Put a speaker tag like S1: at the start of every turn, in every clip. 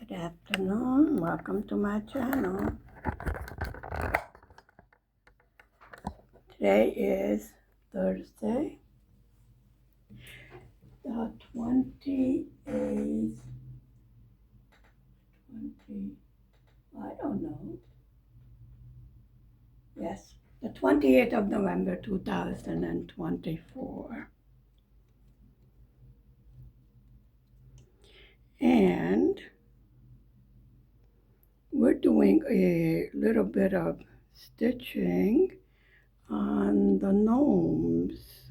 S1: Good afternoon. Welcome to my channel. Today is Thursday, the 28th, I don't know. Yes, the 28th of November 2024. And we're doing a little bit of stitching on the gnomes.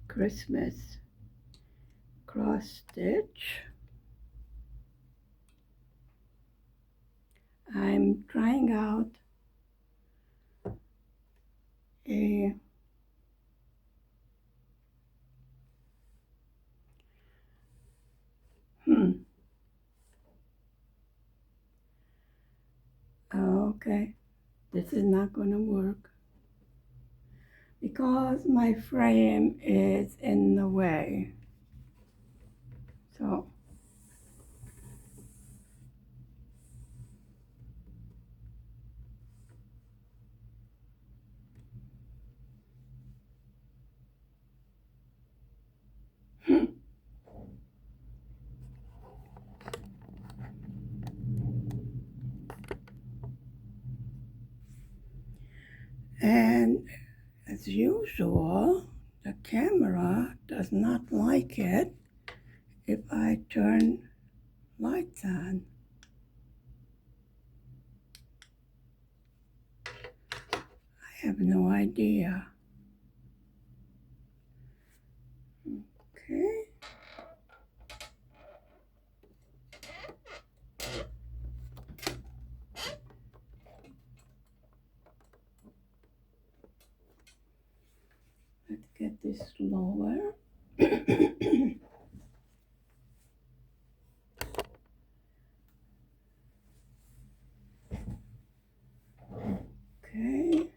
S1: Christmas cross stitch. I'm trying out a okay, this is not going to work because my frame is in the way. So and as usual, the camera does not like it if I turn lights on. I have no idea. Okay. Let's get this lower. Okay,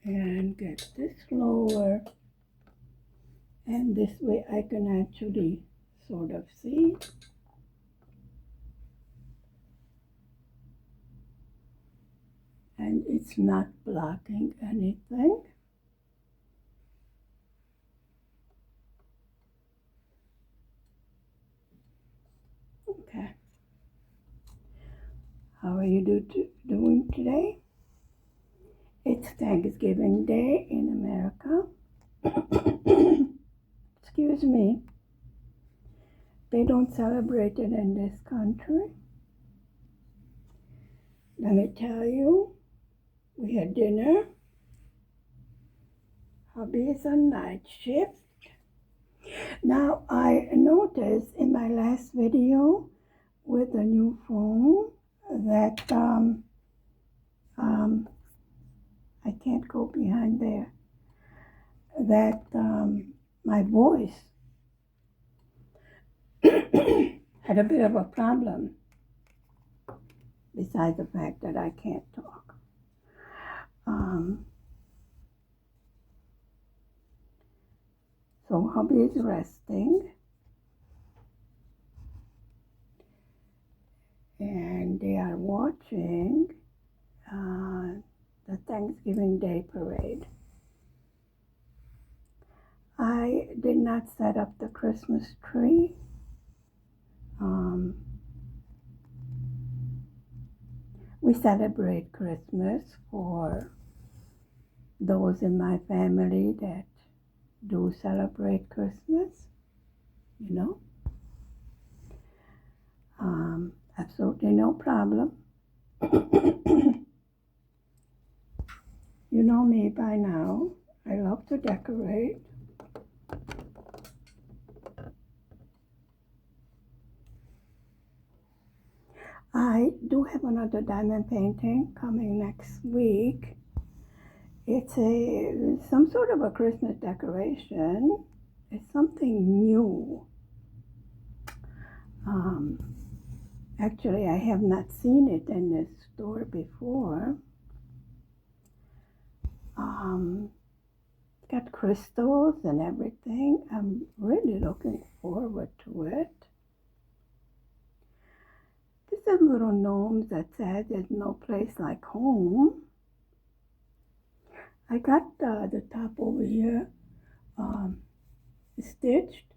S1: and get this lower. And this way I can actually sort of see. And it's not blocking anything. Okay. How are you doing today? It's Thanksgiving Day in America. Excuse me. They don't celebrate it in this country. Let me tell you, we had dinner. Hubby is on night shift. Now, I noticed in my last video with the new phone that I can't go behind there, that my voice had a bit of a problem, besides the fact that I can't talk. So hubby is resting, and they are watching the Thanksgiving Day parade. I did not set up the Christmas tree. We celebrate Christmas for those in my family that do celebrate Christmas, you know. Absolutely no problem. You know me by now. I love to decorate. I do have another diamond painting coming next week. It's some sort of a Christmas decoration. It's something new. Actually, I have not seen it in this store before. It's got crystals and everything. I'm really looking forward to it. have little gnomes that said there's no place like home. I got the top over here stitched.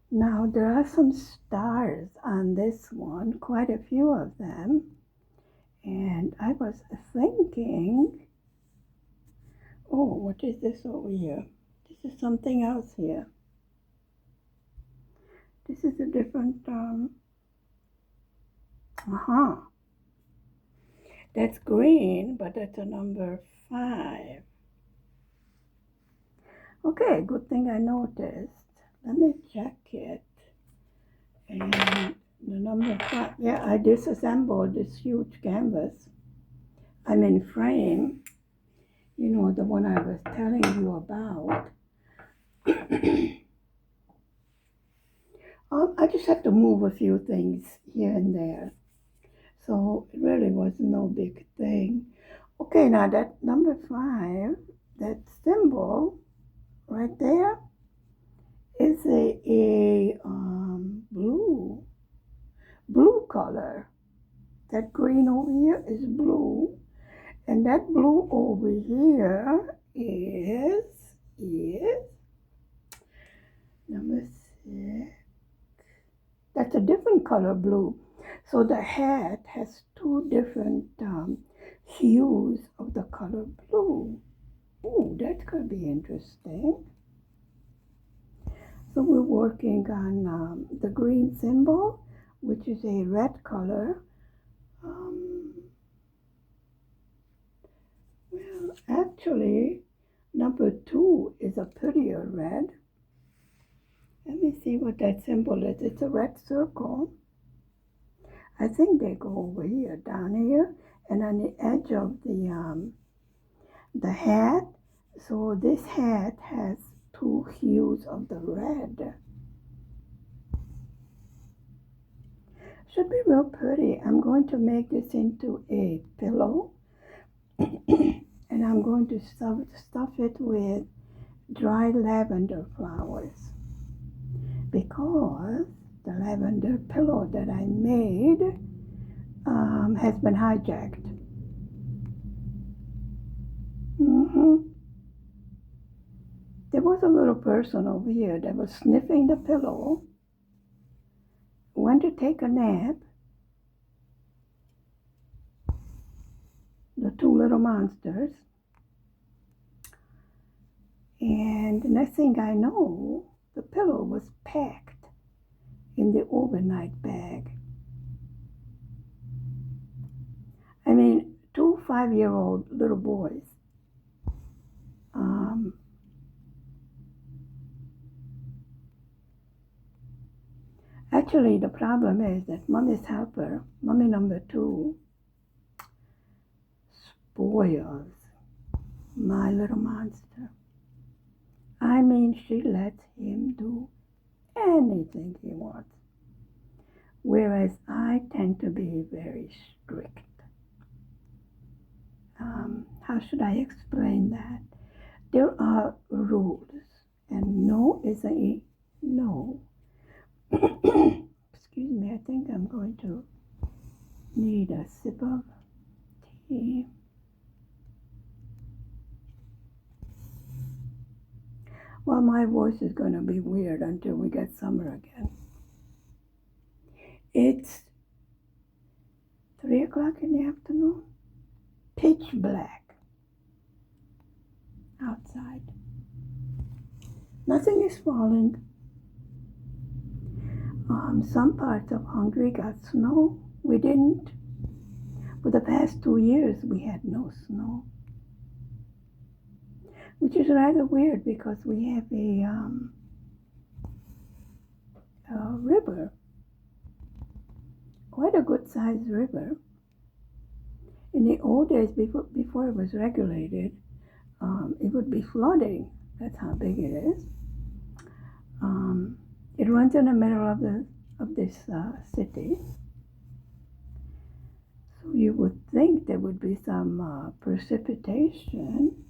S1: Now there are some stars on this one, quite a few of them. And I was thinking, oh, what is this over here? This is something else here. This is a different, that's green, but that's a number 5. Okay, good thing I noticed. Let me check it. And the number 5, yeah, I disassembled this huge canvas. I'm in frame, you know, the one I was telling you about. I just have to move a few things here and there. So it really was no big thing. Okay, now that number 5, that symbol right there is a blue color. That green over here is blue, and that blue over here is number 6. That's a different color blue. So the hat has 2 different hues of the color blue. Ooh, that could be interesting. So we're working on the green symbol, which is a red color. Well, actually, number 2 is a prettier red. Let me see what that symbol is. It's a red circle. I think they go over here, down here, and on the edge of the hat. So this hat has 2 hues of the red. Should be real pretty. I'm going to make this into a pillow, and I'm going to stuff it with dried lavender flowers, because the lavender pillow that I made has been hijacked. There was a little person over here that was sniffing the pillow, went to take a nap. The 2 little monsters. And the next thing I know, the pillow was packed in the overnight bag. I mean, 2 5-year-old little boys. Actually, the problem is that Mommy's helper, Mommy number 2, spoils my little monster. I mean, she lets him do anything he wants, whereas I tend to be very strict. How should I explain that? There are rules, and no is a no. Excuse me, I think I'm going to need a sip of tea. Well, my voice is going to be weird until we get summer again. It's 3 o'clock in the afternoon, pitch black outside. Nothing is falling. Some parts of Hungary got snow. We didn't. For the past 2 years, we had no snow, which is rather weird because we have a river, quite a good-sized river. In the old days, before it was regulated, it would be flooding. That's how big it is. It runs in the middle of this city. So you would think there would be some precipitation.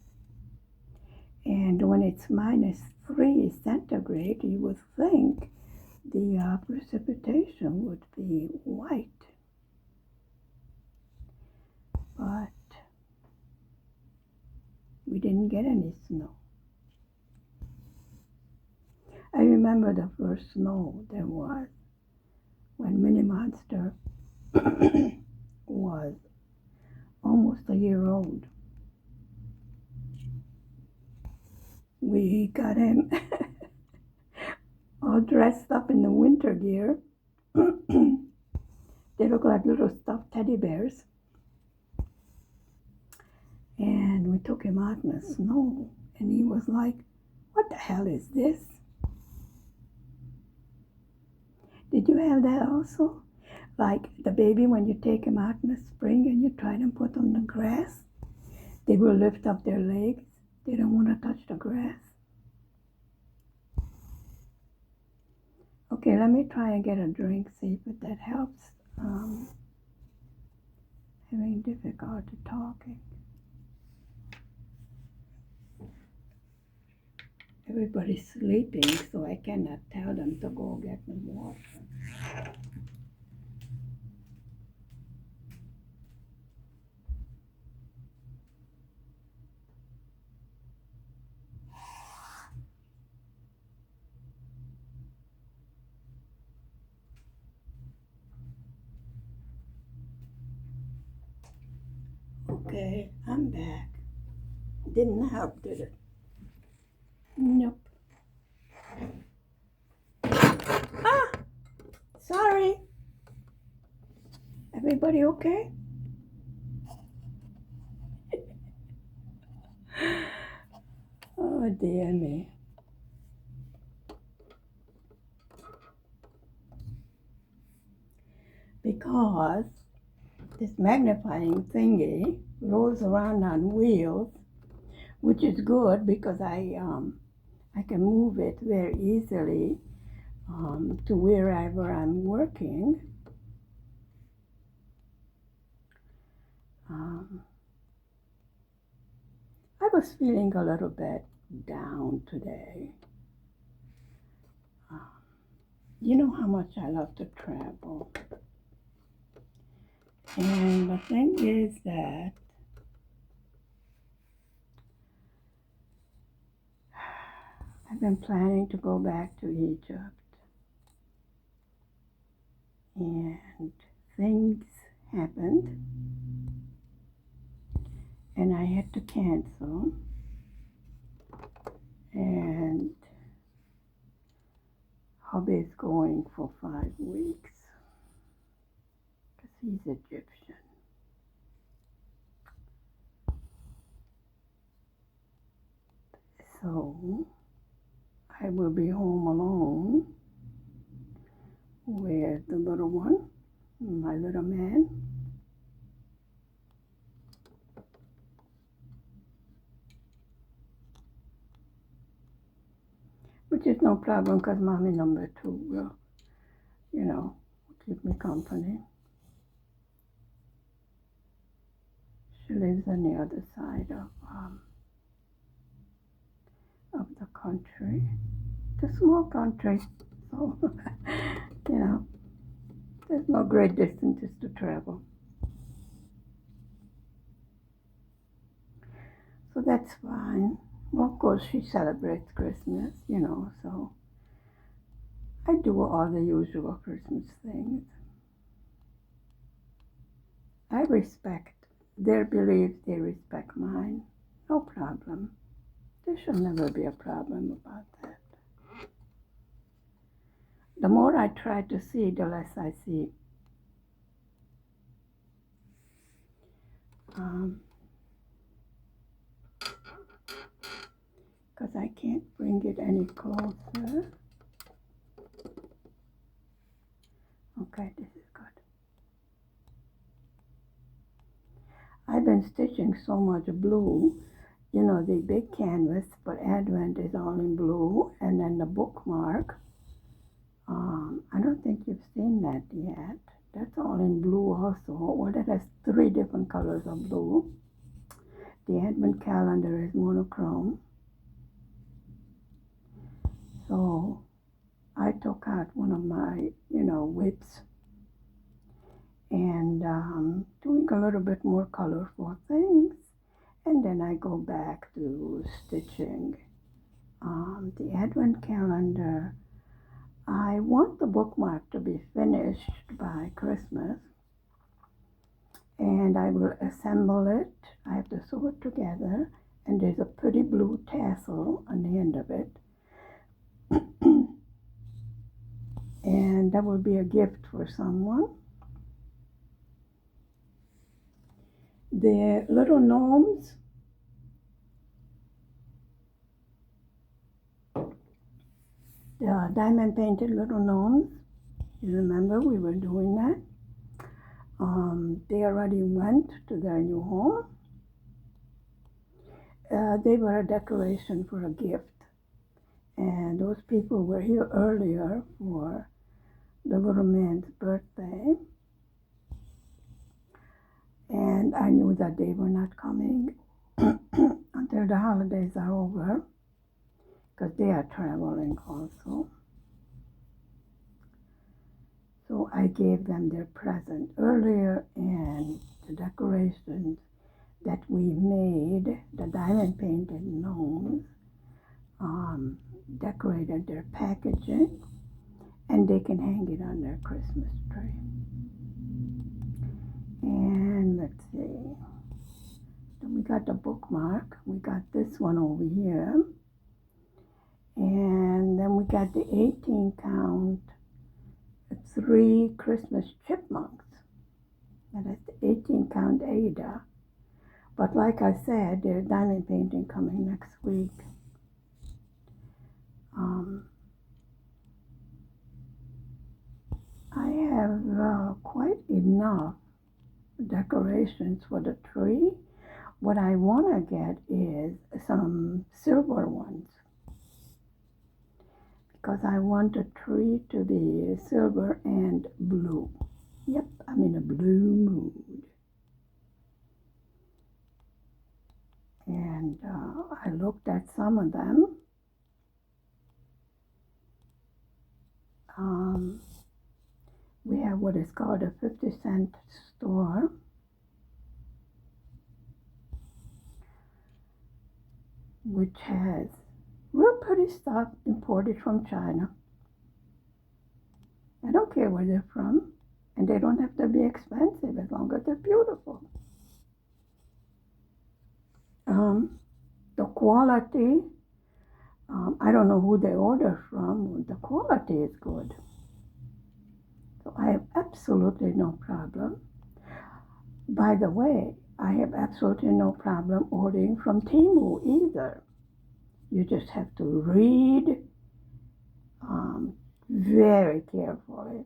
S1: And when it's -3 centigrade, you would think the precipitation would be white. But we didn't get any snow. I remember the first snow there was when Mini Monster was almost a year old. We got him all dressed up in the winter gear. They look like little stuffed teddy bears. And we took him out in the snow, and he was like, "What the hell is this?" Did you have that also? Like the baby, when you take him out in the spring and you try to put on the grass, they will lift up their legs. They don't want to touch the grass. Okay, let me try and get a drink, see if that helps. Having difficulty talking. Everybody's sleeping, so I cannot tell them to go get them water. Okay, I'm back. Didn't help, did it? Nope. Ah! Sorry. Everybody okay? Oh, dear me. Because this magnifying thingy rolls around on wheels, which is good because I can move it very easily to wherever I'm working. I was feeling a little bit down today. You know how much I love to travel. And the thing is that I've been planning to go back to Egypt. And things happened. And I had to cancel. And hubby's going for 5 weeks. Because he's Egyptian. So I will be home alone with the little one, my little man. Which is no problem because mommy number 2 will, keep me company. She lives on the other side of the country. It's a small country, so, there's no great distances to travel. So that's fine. Well, of course, she celebrates Christmas, so I do all the usual Christmas things. I respect their beliefs, they respect mine. No problem. There should never be a problem about that. The more I try to see, the less I see. Because I can't bring it any closer. Okay, this is good. I've been stitching so much blue. The big canvas for Advent is all in blue, and then the bookmark. I don't think you've seen that yet. That's all in blue also. Well, that has 3 different colors of blue. The Advent calendar is monochrome. So I took out one of my, whips and doing a little bit more colorful things. And then I go back to stitching the advent calendar. I want the bookmark to be finished by Christmas, and I will assemble it. I have to sew it together, and there's a pretty blue tassel on the end of it. And that will be a gift for someone. The little gnomes, the diamond painted little gnomes, you remember we were doing that? They already went to their new home. They were a decoration for a gift. And those people were here earlier for the little man's birthday. And I knew that they were not coming until the holidays are over, because they are traveling also. So I gave them their present earlier, and the decorations that we made, the diamond painted gnomes, decorated their packaging, and they can hang it on their Christmas tree. And let's see, then we got the bookmark. We got this one over here, and then we got the 18 count 3 Christmas chipmunks. And that's the 18 count Ada. But like I said, there's diamond painting coming next week. I have quite enough decorations for the tree. What I want to get is some silver ones, because I want the tree to be silver and blue. Yep, I'm in a blue mood. And I looked at some of them. We have what is called a 50-cent store. Which has real pretty stuff imported from China. I don't care where they're from, and they don't have to be expensive as long as they're beautiful. The quality, I don't know who they order from, the quality is good. So I have absolutely no problem. By the way, I have absolutely no problem ordering from Temu either. You just have to read very carefully.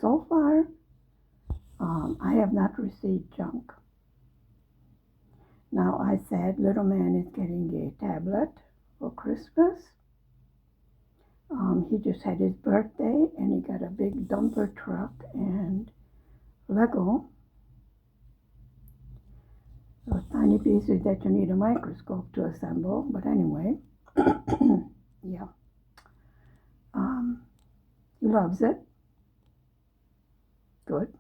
S1: So far, I have not received junk. Now, I said little man is getting a tablet for Christmas. He just had his birthday, and he got a big dumper truck and Lego. Those tiny pieces that you need a microscope to assemble, but anyway, yeah. He loves it. Good.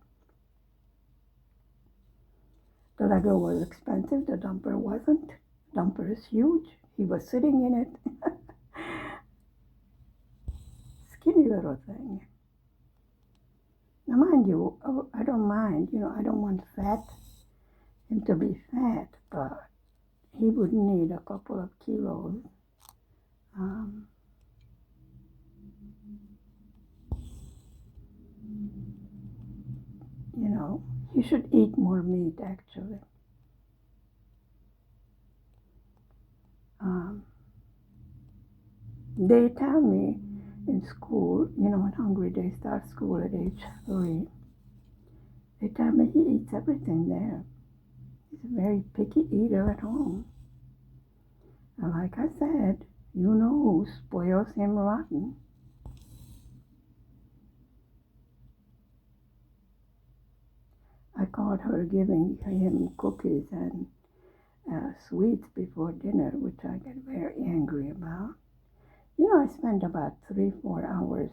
S1: The Lego was expensive, the dumper wasn't. Dumper is huge. He was sitting in it. Skinny little thing. Now mind you, I don't mind, I don't want him to be fat, but he would need a couple of kilos. He should eat more meat, actually. They tell me in school, when Hungry Day starts school at age 3, they tell me he eats everything there. He's a very picky eater at home. And like I said, who spoils him rotten. I caught her giving him cookies and sweets before dinner, which I get very angry about. I spend about 3-4 hours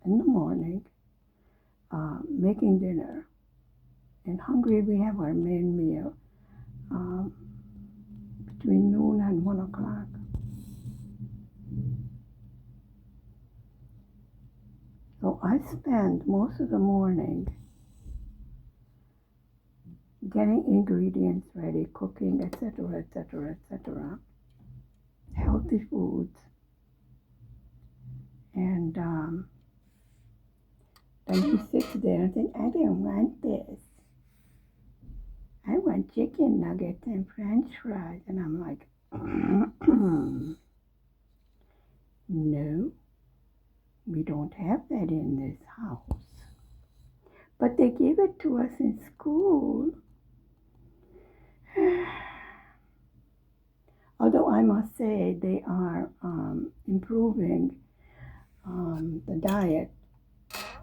S1: in the morning making dinner. In Hungary, we have our main meal um, between noon and 1 o'clock. So I spend most of the morning getting ingredients ready, cooking, etc., etc., etc., healthy foods, and then he sits there and says, "I don't want this. I want chicken nuggets and French fries," and I'm like, "No, we don't have that in this house." But they give it to us in school. Although I must say they are improving the diet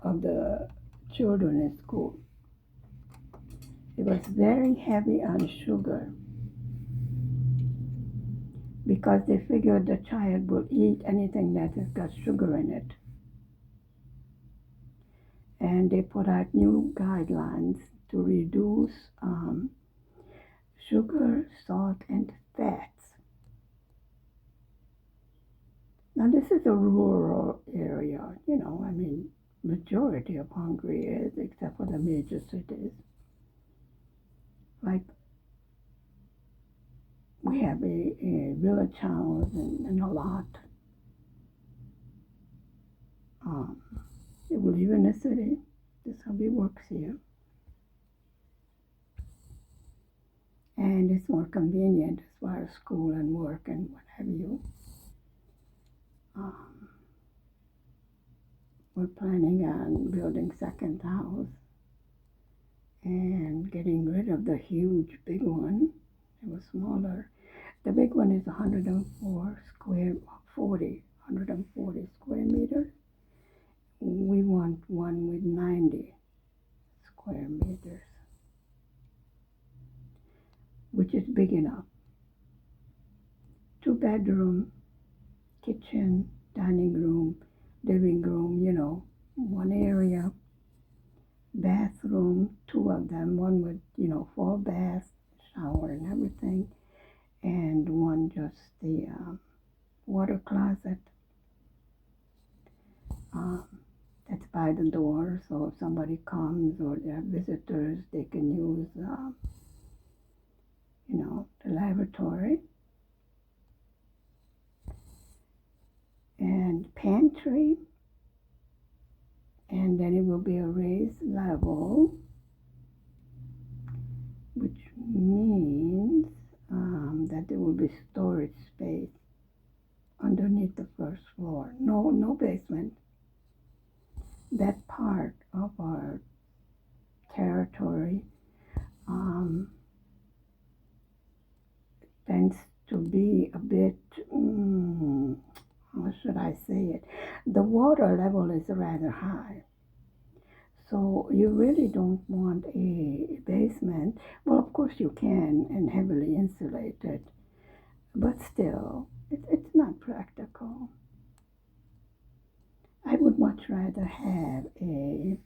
S1: of the children in school. It was very heavy on sugar because they figured the child will eat anything that has got sugar in it. And they put out new guidelines to reduce sugar, salt, and fats. Now this is a rural area, majority of Hungary is, except for the major cities. Like we have a village house and a lot. We live in a city. That's how it works here. And it's more convenient as far as school and work and what have you. We're planning on building second house and getting rid of the huge big one. It was smaller. The big one is 140 square meters. We want one with 90 square meters, which is big enough. 2-bedroom, kitchen, dining room, living room, one area, bathroom, 2 of them, one with, full bath, shower and everything, and one just the water closet. That's by the door, so if somebody comes or there are visitors, they can use, the lavatory. And pantry, and then it will be a raised level, which means that there will be storage space underneath the first floor. No basement. That part of our territory tends to be a bit, how should I say it? The water level is rather high. So you really don't want a basement. Well, of course you can, and heavily insulated, but still, it's not practical. I would much rather have a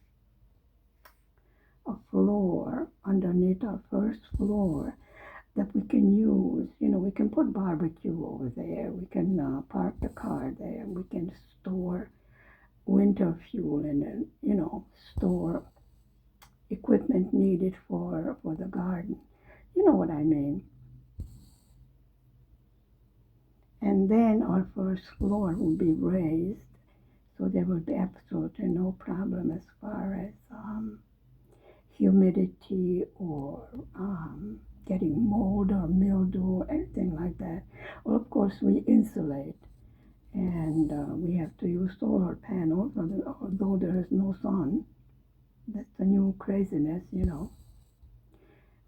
S1: floor underneath our first floor that we can use. We can put barbecue over there. We can park the car there. We can store winter fuel in it, store equipment needed for the garden. You know what I mean. And then our first floor will be raised, so there will be absolutely no problem as far as humidity or getting mold or mildew or anything like that. Well, of course, we insulate, and we have to use solar panels, although there is no sun. That's the new craziness,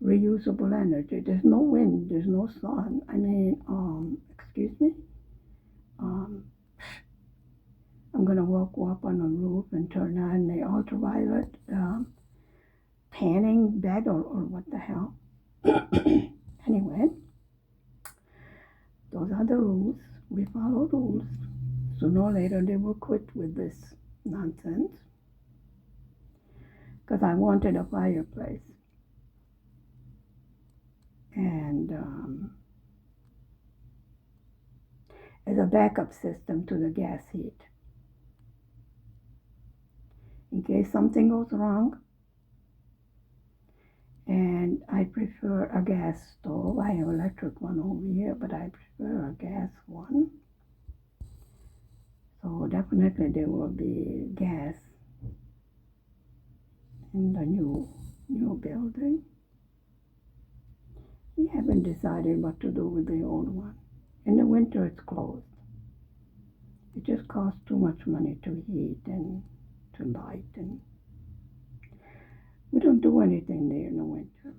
S1: Reusable energy. There's no wind, there's no sun. Excuse me? I'm going to walk up on the roof and turn on the ultraviolet tanning bed or what the hell. Anyway, those are the rules. We follow rules. Sooner or later they will quit with this nonsense because I wanted a fireplace and as a backup system to the gas heat. In case something goes wrong, and I prefer a gas stove. I have an electric one over here, but I prefer a gas one. So definitely there will be gas in the new building. We haven't decided what to do with the old one. In the winter it's closed. It just costs too much money to heat and to light, and we don't do anything there in the winter.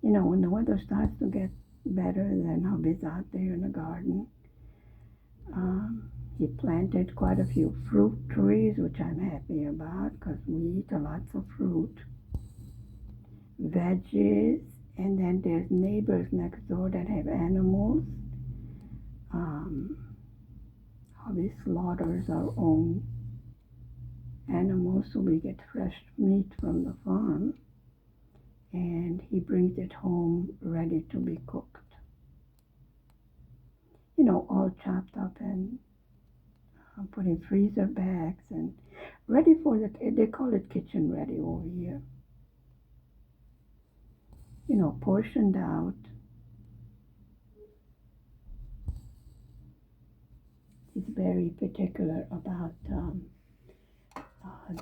S1: You know, when the weather starts to get better, then hubby's out there in the garden. He planted quite a few fruit trees, which I'm happy about because we eat lots of fruit, veggies, and then there's neighbors next door that have animals. Hubby slaughters our own animals, so we get fresh meat from the farm, and he brings it home ready to be cooked. You know, all chopped up and put in freezer bags and ready for they call it kitchen ready over here. You know, portioned out. He's very particular about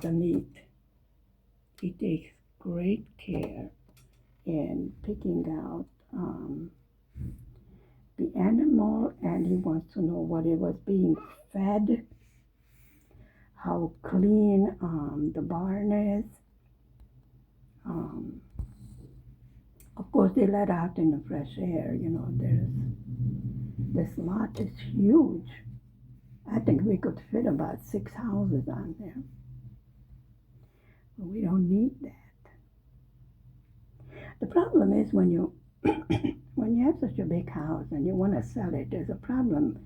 S1: the meat. He takes great care in picking out the animal, and he wants to know what it was being fed, how clean the barn is. Of course, they let out in the fresh air. You know, this lot is huge. I think we could fit about 6 houses on there. But we don't need that. The problem is when you when you have such a big house and you want to sell it, there's a problem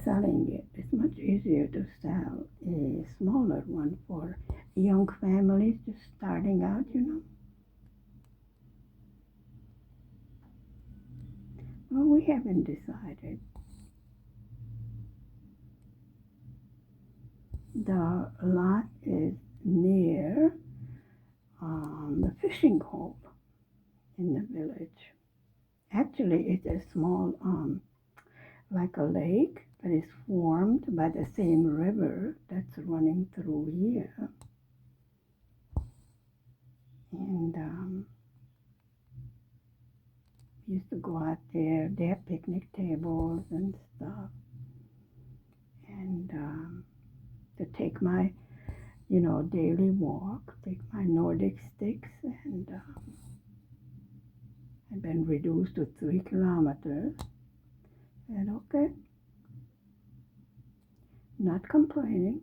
S1: selling it. It's much easier to sell a smaller one for young families just starting out, you know. Well, we haven't decided. The lot is near the fishing hole in the village. Actually, it's a small, like a lake that is formed by the same river that's running through here. And we used to go out there. They have picnic tables and stuff. And to take my, daily walk, take my Nordic sticks, and I've been reduced to 3 kilometers. And okay, not complaining.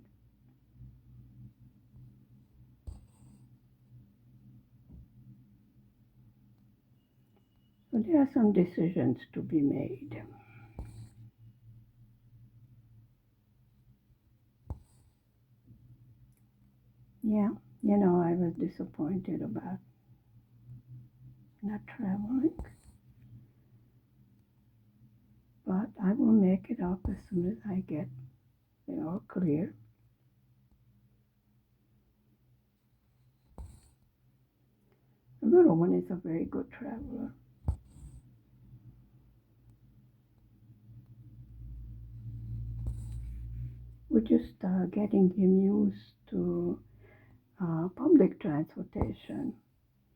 S1: So there are some decisions to be made. Yeah, I was disappointed about not traveling, but I will make it up as soon as I get clear. The little one is a very good traveler. We're just getting him used to public transportation,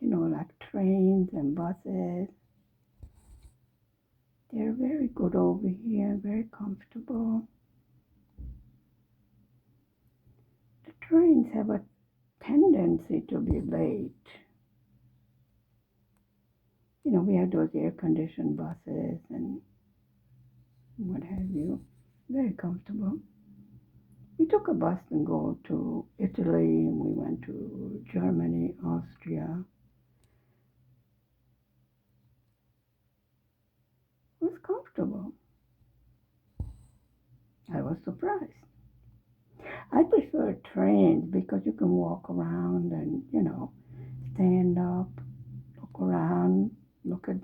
S1: like trains and buses. They're very good over here, very comfortable. The trains have a tendency to be late. We have those air-conditioned buses and what have you. Very comfortable. We took a bus and go to Italy, and we went to Germany, Austria. It was I was surprised. I prefer trains because you can walk around and, stand up, look around, look at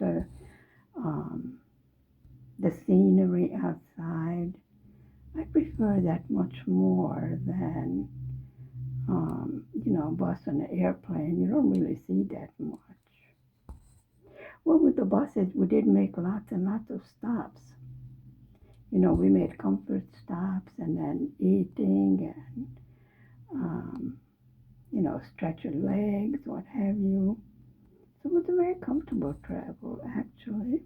S1: um, the scenery outside. I prefer that much more than, bus and airplane. You don't really see that much. Well, with the buses, we did make lots and lots of stops. We made comfort stops and then eating and, stretch your legs, what have you. So it was a very comfortable travel, actually.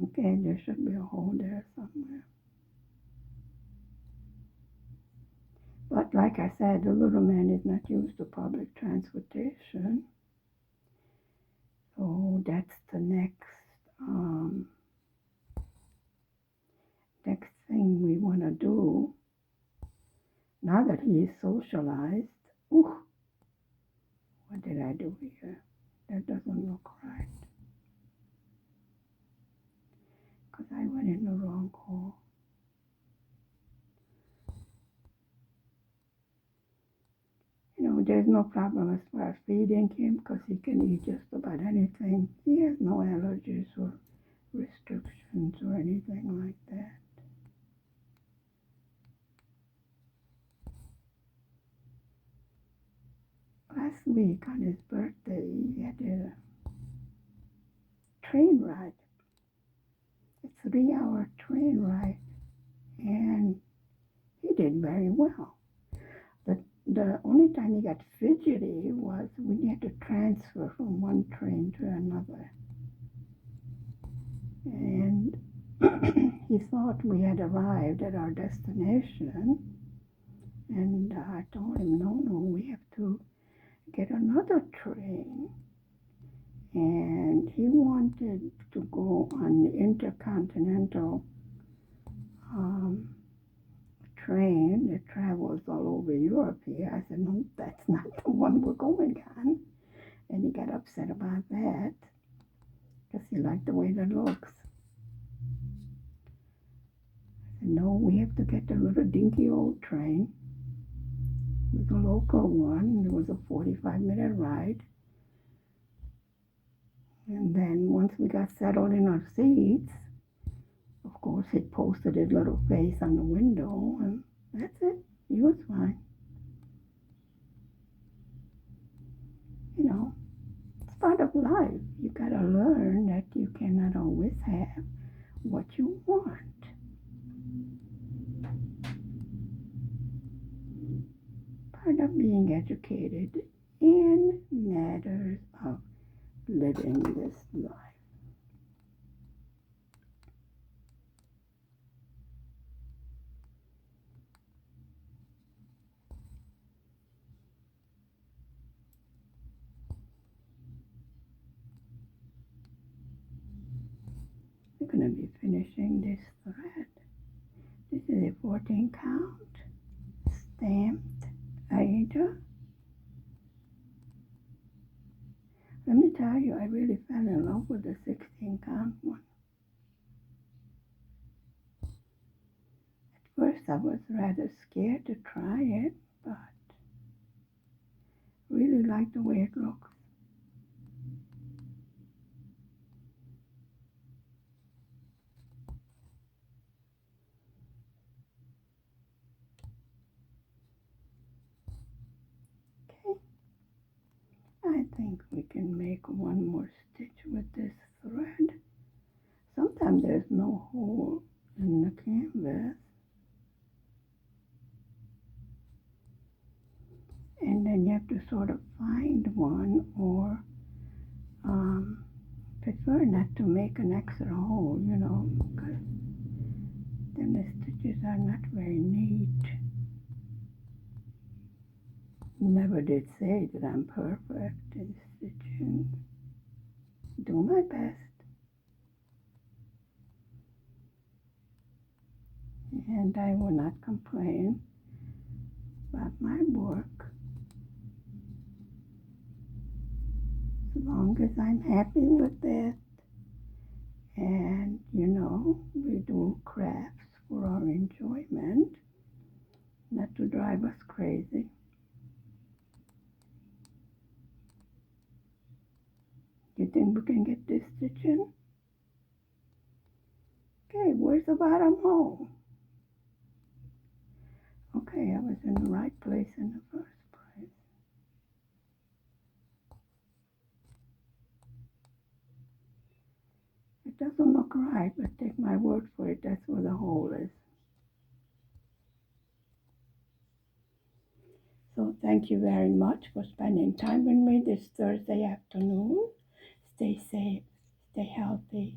S1: Okay, there should be a hole there somewhere. But like I said, the little man is not used to public transportation. So that's the next thing we want to do. Now that he is socialized. Ooh, what did I do here? That doesn't look right. Because I went in the wrong hole. There's no problem as far as feeding him because he can eat just about anything. He has no allergies or restrictions or anything like that. Last week on his birthday, he had a train ride, a 3-hour train ride, and he did very well. The only time he got fidgety was when he had to transfer from one train to another. And he thought we had arrived at our destination, and I told him, no, we have to get another train. And he wanted to go on the intercontinental train that travels all over Europe here. I said, no, that's not the one we're going on. And he got upset about that because he liked the way that looks. I said, no, we have to get the little dinky old train. It was a local one. It was a 45-minute ride. And then once we got settled in our seats, of course, he posted his little face on the window, and that's it. He was fine. It's part of life. You gotta learn that you cannot always have what you want. Part of being educated in matters of living this life. We're going to be finishing this thread. This is a 14 count stamped Aida. Let me tell you, I really fell in love with the 16 count one. At first I was rather scared to try it, but really like the way it looks. Okay, I think we can make one more stitch with this thread. Sometimes there's no hole in the canvas. And then you have to sort of find one or prefer not to make an extra hole, because then the stitches are not very neat. Never did say that I'm perfect in stitching. Do my best. And I will not complain about my work. as long as I'm happy with it. And, we do crafts for our enjoyment, not to drive us crazy. You think we can get this stitch in? Okay, where's the bottom hole? Okay, I was in the right place in the first place. It doesn't look right, but take my word for it, that's where the hole is. So thank you very much for spending time with me this Thursday afternoon. Stay safe, stay healthy,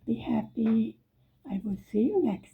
S1: be happy. I will see you next